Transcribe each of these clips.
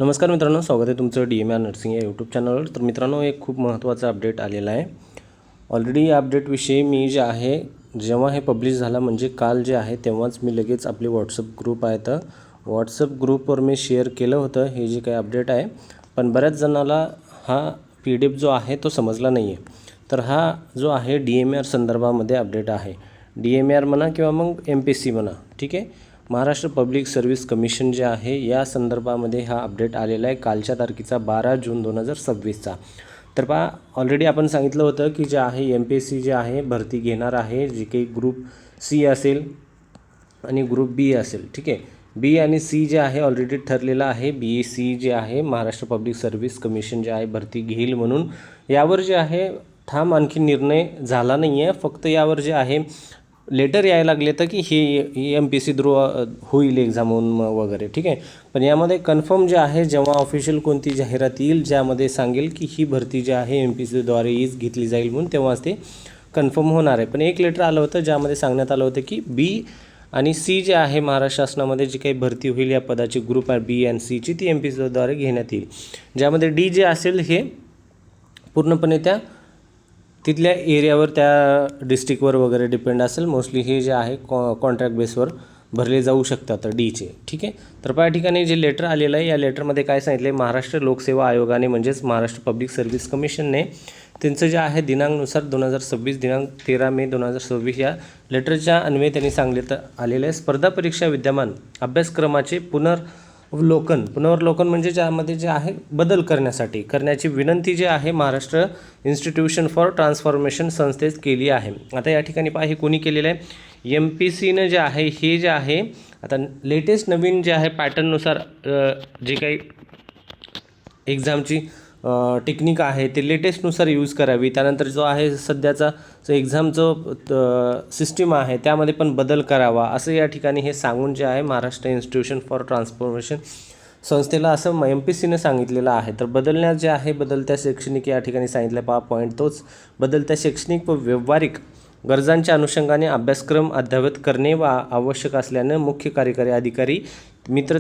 नमस्कार मित्रांनो, स्वागत आहे तुमचं DMR नर्सिंग या यूट्यूब चॅनलवर। तर मित्रांनो, एक खूप महत्त्वाचा अपडेट आलेला आहे। ऑलरेडी या अपडेटविषयी मी जे आहे जेव्हा हे पब्लिश झाला म्हणजे काल जे आहे तेव्हाच मी लगेच आपले व्हॉट्सअप ग्रुप आहे तर व्हॉट्सअप ग्रुपवर मी शेअर केलं होतं हे जे काही अपडेट आहे। पण बऱ्याच जणाला हा PDF जो आहे तो समजला नाही आहे। तर हा जो आहे DMR संदर्भामध्ये अपडेट आहे। DMR म्हणा किंवा मग MPC म्हणा, ठीक आहे। महाराष्ट्र पब्लिक सर्व्हिस कमिशन जे आहे या संदर्भामध्ये हा अपडेट आलेला आहे कालच्या तारखेचा 12 जून 2026चा। तर पहा, ऑलरेडी आपण सांगितलं होतं की जे आहे MPSC जे आहे भरती घेणार आहे, जे काही ग्रुप C असेल आणि ग्रुप B असेल, ठीक आहे। B आणि C जे आहे ऑलरेडी ठरलेलं आहे। BC जे आहे महाराष्ट्र पब्लिक सर्व्हिस कमिशन जे आहे भरती घेईल म्हणून यावर जे आहे ठाम आणखी निर्णय झाला नाही आहे। फक्त यावर जे आहे लेटर यायला लागले तर की हे MPSC थ्रू होईल एक्झाम वगैरे, ठीक आहे। पण यामध्ये कन्फर्म जे आहे जेव्हा ऑफिशियल कोणती जाहिरात येईल ज्यामध्ये सांगेल की ही भरती जी आहे MPSC द्वारे घेतली जाईल म्हणून तेव्हाच ते कन्फर्म होणार आहे। पण एक लेटर आलं होतं ज्यामध्ये सांगण्यात आलं होतं की B आणि C जे आहे महाराष्ट्र शासनामध्ये जी काही भरती होईल या पदाची ग्रुप आहे B आणि C ची ती MPSC द्वारे घेण्यात येईल। ज्यामध्ये D जे असेल हे पूर्णपणे त्या तिथल्या एरियावर त्या डिस्ट्रिक्टवर वगैरे डिपेंड असेल। मोस्टली हे जे आहे कॉन्ट्रॅक्ट बेसवर भरले जाऊ शकतात Dचे, ठीक आहे। तर या ठिकाणी जे लेटर आलेलं आहे या लेटरमध्ये काय सांगितलं आहे, महाराष्ट्र लोकसेवा आयोगाने म्हणजेच महाराष्ट्र पब्लिक सर्व्हिस कमिशनने त्यांचं जे आहे दिनांकनुसार 2026 दिनांक 13 मे 2026 या लेटरच्या अन्वये त्यांनी सांगण्यात आलेलं आहे स्पर्धा परीक्षा विद्यमान अभ्यासक्रमाचे पुनर्वलोकन म्हणजे ज्यामध्ये जे आहे बदल करण्याची विनंती जे आहे महाराष्ट्र इन्स्टिट्यूशन फॉर ट्रान्सफॉर्मेशन संस्थेत केली आहे। आता या ठिकाणी पहा हे कोणी केलेलं आहे, MPSCनं जे आहे हे जे आहे आता लेटेस्ट नवीन जे आहे पॅटर्ननुसार जे काही एक्झामची टेक्निक आहे ते लेटेस्टनुसार यूज करावी। त्यानंतर जो आहे सध्याचा जो एक्झामचं सिस्टीम आहे त्यामध्ये पण बदल करावा असं या ठिकाणी हे सांगून जे आहे महाराष्ट्र इन्स्टिट्यूशन फॉर ट्रान्सफॉर्मेशन संस्थेला असं MPSCने सांगितलेलं आहे। तर बदलण्यात जे आहे बदलत्या शैक्षणिक या ठिकाणी सांगितलं पहा पॉईंट तोच, बदलत्या शैक्षणिक व व्यावहारिक गरजांच्या अनुषंगाने अभ्यासक्रम अद्ययावत करणे व आवश्यक असल्यानं मुख्य कार्यकारी अधिकारी मित्र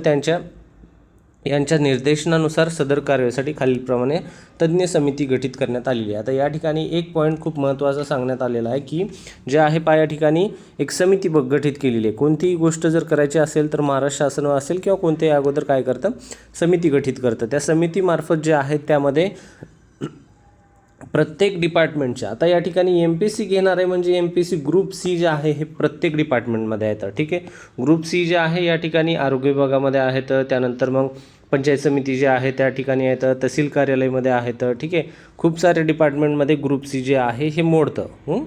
यांच्या निर्देशनानुसार सदर कार्यासाठी खालीलप्रमाणे तज्ज्ञ समिती गठीत करण्यात आलेली आहे। आता या ठिकाणी एक पॉईंट खूप महत्त्वाचा सांगण्यात आलेला आहे की जे आहे या ठिकाणी एक समिती गठीत केलेली आहे। कोणतीही गोष्ट जर करायची असेल तर महाराष्ट्र शासन असेल किंवा कोणत्याही अगोदर काय करतं, समिती गठीत करतं। त्या समितीमार्फत जे आहे त्यामध्ये प्रत्येक डिपार्टमेंटच्या आता या ठिकाणी MPSC घेणार आहे म्हणजे MPSC ग्रुप C जे आहे हे प्रत्येक डिपार्टमेंटमध्ये येतं, ठीक आहे। ग्रुप C जे आहे या ठिकाणी आरोग्य विभागामध्ये आहेत, त्यानंतर मग पंचायत समिती जे आहे त्या ठिकाणी येतं, तहसील कार्यालयामध्ये आहेत, ठीक आहे। खूप सारे डिपार्टमेंटमध्ये ग्रुप C जे आहे हे मोडतं।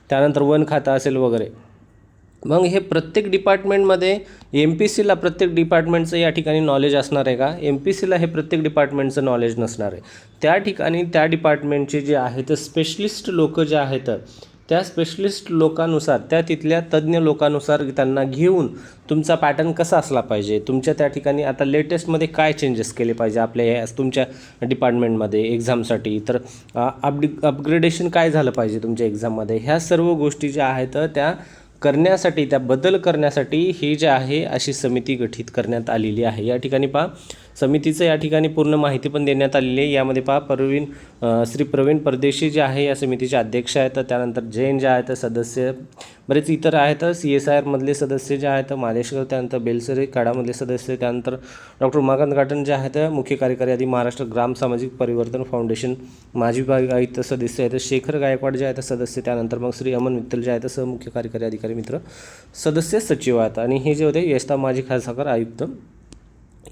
त्यानंतर वन खाता असेल वगैरे। मग हे प्रत्येक डिपार्टमेंटमध्ये MPSCला प्रत्येक डिपार्टमेंटचं या ठिकाणी नॉलेज असणार आहे का, MPSCला हे प्रत्येक डिपार्टमेंटचं नॉलेज नसणार आहे। त्या ठिकाणी त्या डिपार्टमेंटचे जे आहेत स्पेशलिस्ट लोक जे आहेत त्या स्पेशलिस्ट लोकांनुसार त्या तिथल्या तज्ज्ञ लोकांनुसार त्यांना घेऊन तुमचा पॅटर्न कसा असला पाहिजे, तुमच्या त्या ठिकाणी आता लेटेस्टमध्ये काय चेंजेस केले पाहिजे आपल्या या तुमच्या डिपार्टमेंटमध्ये एक्झामसाठी, तर अपग्रेडेशन काय झालं पाहिजे तुमच्या एक्झाममध्ये, ह्या सर्व गोष्टी ज्या आहेत त्या करण्यासाठी त्या बदल करण्यासाठी ही जे आहे अशी समिती गठीत करण्यात आलेली आहे। या ठिकाणी पहा समितीचं या ठिकाणी पूर्ण माहिती पण देण्यात आलेली आहे। यामध्ये पहा श्री प्रवीण परदेशी जे आहे या समितीचे अध्यक्ष आहेत, त्यानंतर जैन जे आहेत सदस्य, बरेच इतर आहेत, CSIR मधले सदस्य जे आहेत मालेश्वर, त्यानंतर बेलसरे काडामधले सदस्य, त्यानंतर डॉक्टर उमाकांत घाटन जे आहेत मुख्य कार्यकारी अधिकारी महाराष्ट्र ग्राम सामाजिक परिवर्तन फाउंडेशन माजी विभाग आयुक्त सदस्य आहेत, शेखर गायकवाड जे आहेत सदस्य, त्यानंतर मग श्री अमन मित्तल जे आहेत सहमुख्य कार्यकारी अधिकारी मित्र सदस्य सचिव आहेत, आणि हे जे होते यशता माजी खासदार आयुक्त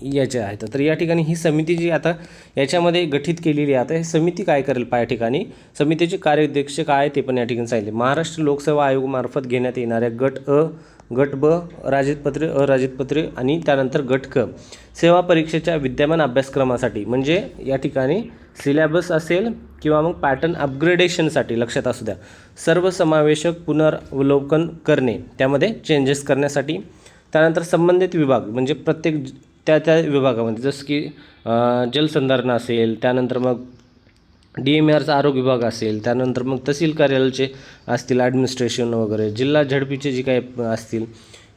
याचे आहेत। तर या ठिकाणी ही समिती जी आता याच्यामध्ये गठीत केलेली आहे। आता ही समिती काय करेल या ठिकाणी समितीचे कार्याध्यक्ष काय ते पण या ठिकाणी सांगितले। महाराष्ट्र लोकसेवा आयोगामार्फत घेण्यात येणाऱ्या गट अ, गट ब, राजपत्रे, अराजपत्रे आणि त्यानंतर गट क सेवा परीक्षेच्या विद्यमान अभ्यासक्रमासाठी म्हणजे या ठिकाणी सिलेबस असेल किंवा मग पॅटर्न अपग्रेडेशनसाठी लक्षात असू द्या, सर्वसमावेशक पुनर्वलोकन करणे त्यामध्ये चेंजेस करण्यासाठी, त्यानंतर संबंधित विभाग म्हणजे प्रत्येक त्या विभागामध्ये जसं की जलसंधारण असेल, त्यानंतर मग DMRचा आरोग्य विभाग असेल, त्यानंतर मग तहसील कार्यालयाचे असतील ॲडमिनिस्ट्रेशन वगैरे, जिल्हा झडपीचे जे काही असतील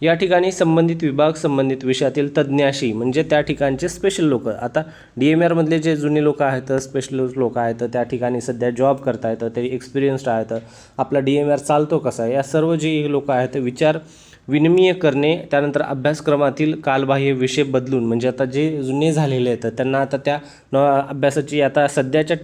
या ठिकाणी संबंधित विभाग संबंधित विषयातील तज्ज्ञाशी म्हणजे त्या ठिकाणचे स्पेशल लोक, आता DMR मधले जे जुने लोक आहेत, स्पेशल लोक आहेत, त्या ठिकाणी सध्या जॉब करतायत, ते एक्सपिरियन्स्ड आहेत, आपला DMR चालतो कसा, या सर्व जे लोक आहेत विचार विनिमय करणे, त्यानंतर अभ्यासक्रमातील कालबाह्य विषय बदलून म्हणजे आता जे जुने झालेले आहेत त्यांना आता त्या अभ्यासाची आता सध्याच्या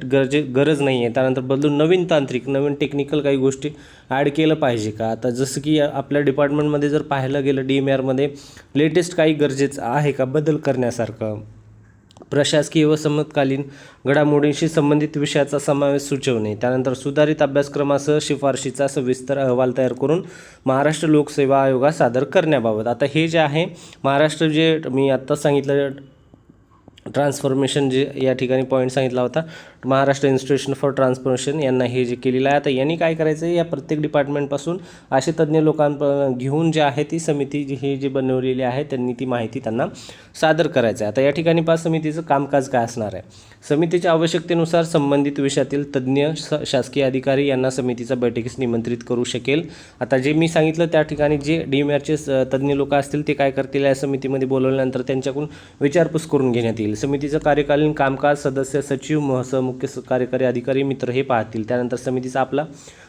गरज नाही आहे, त्यानंतर बदलून नवीन तांत्रिक नवीन टेक्निकल काही गोष्टी ॲड केलं पाहिजे का. आता जसं की आपल्या डिपार्टमेंटमध्ये जर पाहायला गेलं DMRमध्ये लेटेस्ट काही गरजेचं आहे का बदल करण्यासारखं. प्रशासकीय व समकालीन घडामोडींशी संबंधित विषयाचा समावेश सुचवणे, त्यानंतर सुधारित अभ्यासक्रमासह शिफारशीचा सविस्तर अहवाल तयार करून महाराष्ट्र लोकसेवा आयोगास सादर करण्याबाबत. आता हे जे आहे महाराष्ट्र जे मी आत्ता सांगितलं ट्रान्सफॉर्मेशन जे या ठिकाणी पॉईंट सांगितला होता, महाराष्ट्र इन्स्टिट्यूशन फॉर ट्रान्सफॉर्मेशन यांना हे जे केलेलं आहे. आता यांनी काय करायचं आहे, या प्रत्येक डिपार्टमेंटपासून असे तज्ज्ञ लोकांना घेऊन जे आहे ती समिती हे जे बनवलेली आहे त्यांनी ती माहिती त्यांना सादर करायचं आहे. आता या ठिकाणी पाच समितीचं कामकाज काय असणार आहे. समितीच्या आवश्यकतेनुसार संबंधित विषयातील तज्ज्ञ शासकीय अधिकारी यांना समितीच्या बैठकीस निमंत्रित करू शकेल. आता जे मी सांगितलं त्या ठिकाणी जे DMRचे तज्ज्ञ लोक असतील ते काय करतील, या समितीमध्ये बोलवल्यानंतर त्यांच्याकडून विचारपूस करून घेण्यात येईल. समितीचं कार्यकालीन कामकाज सदस्य सचिव मुख्य कार्यकारी अधिकारी मित्र हे पाहतील. त्यानंतर समितीचा आपला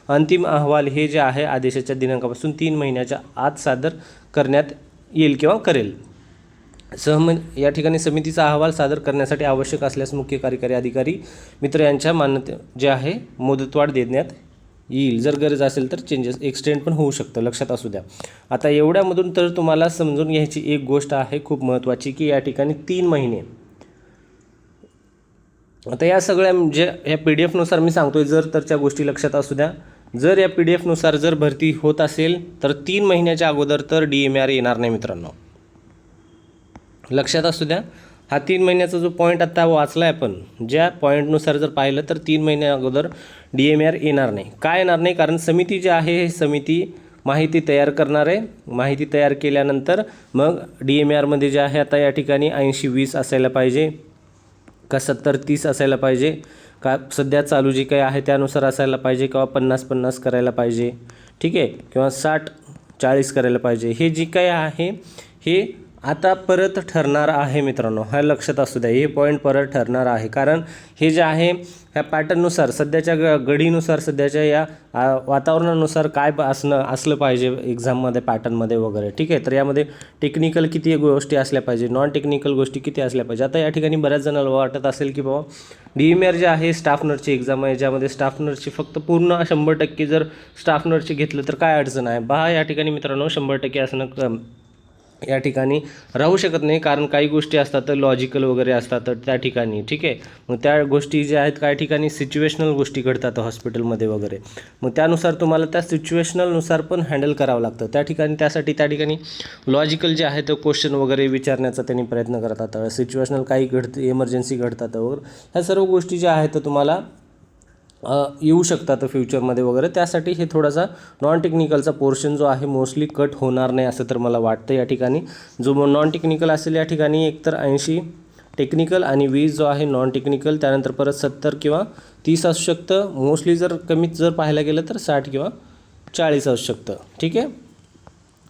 अंतिम अहवाल हे जे आहे आदेशाच्या दिनांकापासून 3 महिन्याच्या आत सादर करण्यात येईल किंवा करेल. या ठिकाणी समितीचा अहवाल सादर करण्यासाठी आवश्यक असल्यास मुख्य कार्यकारी अधिकारी मित्र यांच्या मान्यते जे आहे मुदतवाढ देण्यात येईल. जर गरज असेल तर चेंजेस एक्सटेंड पण होऊ शकतं, लक्षात असू द्या. आता एवढ्यामधून तर तुम्हाला समजून घ्यायची एक गोष्ट आहे खूप महत्त्वाची की या ठिकाणी 3 महिने. आता या सगळ्या जे या PDF नुसार मी सांगतोय जर तरच्या गोष्टी लक्षात असू द्या. जर या PDF नुसार जर भरती होत असेल तर 3 महिन्याच्या अगोदर तर DMR येणार नाही मित्रांनो, लक्षात असू द्या. हा 3 महिन्याचा जो पॉईंट आता वाचला आहे आपण, ज्या पॉईंटनुसार जर पाहिलं तर 3 महिन्या अगोदर DMR येणार नाही. काय येणार नाही, कारण समिती जी आहे ही समिती माहिती तयार करणार आहे. माहिती तयार केल्यानंतर मग DMRमध्ये जे आहे आता या ठिकाणी 80-20 असायला पाहिजे का 70-30 असायला पाहिजे का सध्या चालू जी काही आहे त्यानुसार असायला पाहिजे किंवा 50-50 करायला पाहिजे, ठीक आहे, किंवा 60-40 करायला पाहिजे. हे जी काही आहे हे आता परत ठरणार आहे मित्रांनो, हा लक्षात असू द्या. हे पॉईंट परत ठरणार आहे, कारण हे जे आहे ह्या पॅटर्ननुसार सध्याच्या घडीनुसार सध्याच्या या वातावरणानुसार काय असलं पाहिजे एक्झाममध्ये पॅटर्नमध्ये वगैरे, ठीक आहे. तर यामध्ये टेक्निकल किती गोष्टी असल्या पाहिजे, नॉन टेक्निकल गोष्टी किती असल्या पाहिजे. आता या ठिकाणी बऱ्याच जणांना वाटत असेल की बाबा DMR जे आहे स्टाफ नर्सची एक्झाम आहे, ज्यामध्ये स्टाफ नर्सची फक्त पूर्ण 100% जर स्टाफ नर्सची घेतलं तर काय अडचण आहे. या ठिकाणी मित्रांनो 100% असणं या ठिकाणी राहू शकत नाही, कारण काही गोष्टी असतात लॉजिकल वगैरे असतात त्या ठिकाणी, ठीक आहे. मग त्या गोष्टी ज्या आहेत काही ठिकाणी सिच्युएशनल गोष्टी घडतात हॉस्पिटलमध्ये वगैरे, मग त्यानुसार तुम्हाला त्या सिच्युएशनलनुसार पण हँडल करावं लागतं त्या ठिकाणी. त्यासाठी त्या ठिकाणी लॉजिकल जे आहे ते क्वेश्चन वगैरे विचारण्याचा त्यांनी प्रयत्न करतात. सिच्युएशनल काही इमर्जन्सी घडतात वगैरे, ह्या सर्व गोष्टी ज्या आहेत तुम्हाला येऊ शकतात फ्युचरमध्ये वगैरे. त्यासाठी हे थोडासा नॉन टेक्निकलचा पोर्शन जो आहे मोस्टली कट होणार नाही असं तर मला वाटतं. या ठिकाणी जो नॉन टेक्निकल असेल या ठिकाणी एकतर 80 टेक्निकल आणि 20 जो आहे नॉन टेक्निकल, त्यानंतर परत 70 किंवा 30 असू शकतं. मोस्टली जर कमीत जर पाहायला गेलं तर 60 किंवा 40 असू शकतं, ठीक आहे.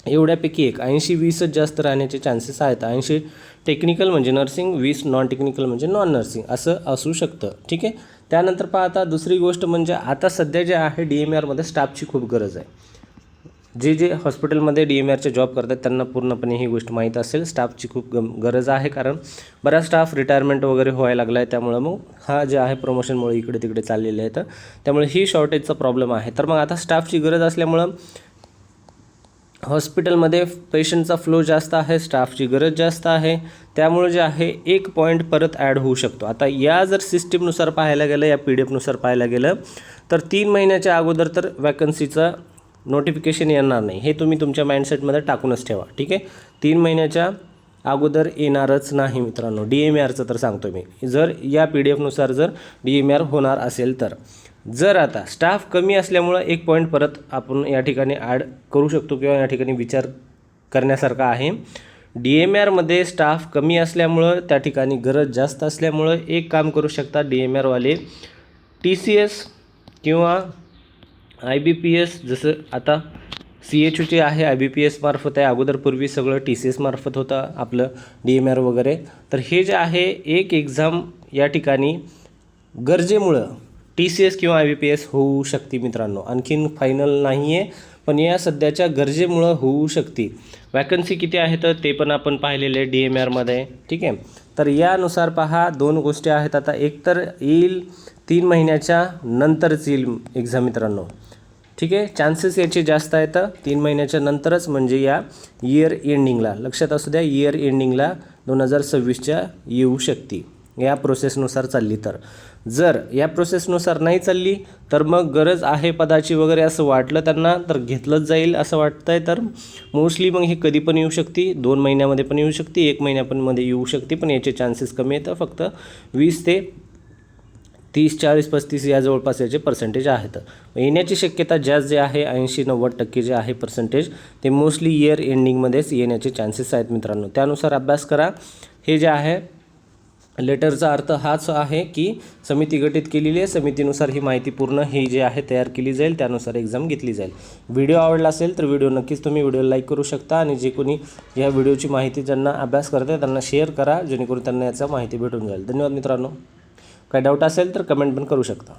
एवढ्यापैकी एक 80-20च जास्त राहण्याचे चान्सेस आहेत. 80 टेक्निकल म्हणजे नर्सिंग, 20 नॉन टेक्निकल म्हणजे नॉन नर्सिंग असं असू शकतं, ठीक आहे. त्यानंतर पाहता दुसरी गोष्ट म्हणजे आता सध्या जे आहे DMRमध्ये स्टाफची खूप गरज आहे. जे हॉस्पिटलमध्ये DMRचे जॉब करतात त्यांना पूर्णपणे ही गोष्ट माहीत असेल, स्टाफची खूप गरज आहे, कारण बराच स्टाफ रिटायरमेंट वगैरे व्हायला लागला आहे. त्यामुळं मग हा जे आहे प्रमोशनमुळे इकडे तिकडे चाललेले आहेत, त्यामुळे ही शॉर्टेजचा प्रॉब्लेम आहे. तर मग आता स्टाफची गरज असल्यामुळं हॉस्पिटलमध्ये पेशंटचा फ्लो जास्त आहे, स्टाफची गरज जास्त आहे, त्यामुळे जे आहे एक पॉईंट परत ॲड होऊ शकतो. आता या जर सिस्टीमनुसार पाहायला गेलं, या PDF पाहायला गेलं तर 3 महिन्याच्या अगोदर तर वॅकन्सीचं नोटिफिकेशन येणार नाही, हे तुम्ही तुमच्या माइंडसेटमध्ये टाकूनच ठेवा, ठीक आहे. 3 महिन्याच्या अगोदर येणारच नाही मित्रांनो, DMRचं तर सांगतो मी. जर या PDF जर DMR होणार असेल तर. जर आता स्टाफ कमी असल्यामुळं एक पॉईंट परत आपण या ठिकाणी ॲड करू शकतो किंवा या ठिकाणी विचार करण्यासारखा आहे. DMRमध्ये स्टाफ कमी असल्यामुळं त्या ठिकाणी गरज जास्त असल्यामुळं एक काम करू शकता DMRवाले, TCS किंवा IBPS जसं आता CHOचे आहे IBPS मार्फत आहे, अगोदर पूर्वी सगळं TCS मार्फत होतं आपलं DMR वगैरे. तर हे जे आहे एक एक्झाम या ठिकाणी गरजेमुळं TCS किंवा IBPS होऊ शकते मित्रांनो. आणखीन फायनल नाही आहे, पण या सध्याच्या गरजेमुळं होऊ शकते. वॅकन्सी किती आहेत ते पण आपण पाहिलेले आहे DMRमध्ये, ठीक आहे. तर यानुसार पहा 2 गोष्टी आहेत. आता एक तर येईल 3 महिन्याच्या नंतरच येईल एक्झाम मित्रांनो, ठीक आहे. चान्सेस याचे जास्त आहेत 3 महिन्याच्या नंतरच, म्हणजे या इयर एंडिंगला. लक्षात असू द्या, इयर एंडिंगला 2026च्या येऊ शकते या प्रोसेसनुसार चालली तर. जर या प्रोसेसनुसार नाही चालली तर मग गरज आहे पदाची वगैरे असं वाटलं त्यांना तर घेतलंच जाईल असं वाटतंय. तर मोस्टली मग ही कधी पण येऊ शकते, 2 महिन्यामध्ये पण येऊ शकते, 1 महिन्यामध्ये येऊ शकते, पण याचे चान्सेस कमी आहेत. फक्त 20 ते 30, 40, 35 या जवळपास याचे पर्सेंटेज आहेत. येण्याची शक्यता जास्त जे आहे 80-90% जे आहे पर्सेंटेज ते मोस्टली इयर एंडिंगमध्येच येण्याचे चान्सेस आहेत मित्रांनो. त्यानुसार अभ्यास करा. हे जे आहे लेटरचा अर्थ हाच आहे की समिती गठीत केलेली आहे, समितीनुसार ही माहिती पूर्ण ही जे आहे तयार केली जाईल, त्यानुसार एक्झाम घेतली जाईल. व्हिडिओ आवडला असेल तर व्हिडिओ नक्कीच तुम्ही व्हिडिओ लाईक करू शकता आणि जे कोणी या व्हिडिओची माहिती ज्यांना अभ्यास करते त्यांना शेअर करा, जेणेकरून त्यांना याचा माहिती भेटून जाईल. धन्यवाद मित्रांनो. काही डाऊट असेल तर कमेंट पण करू शकता.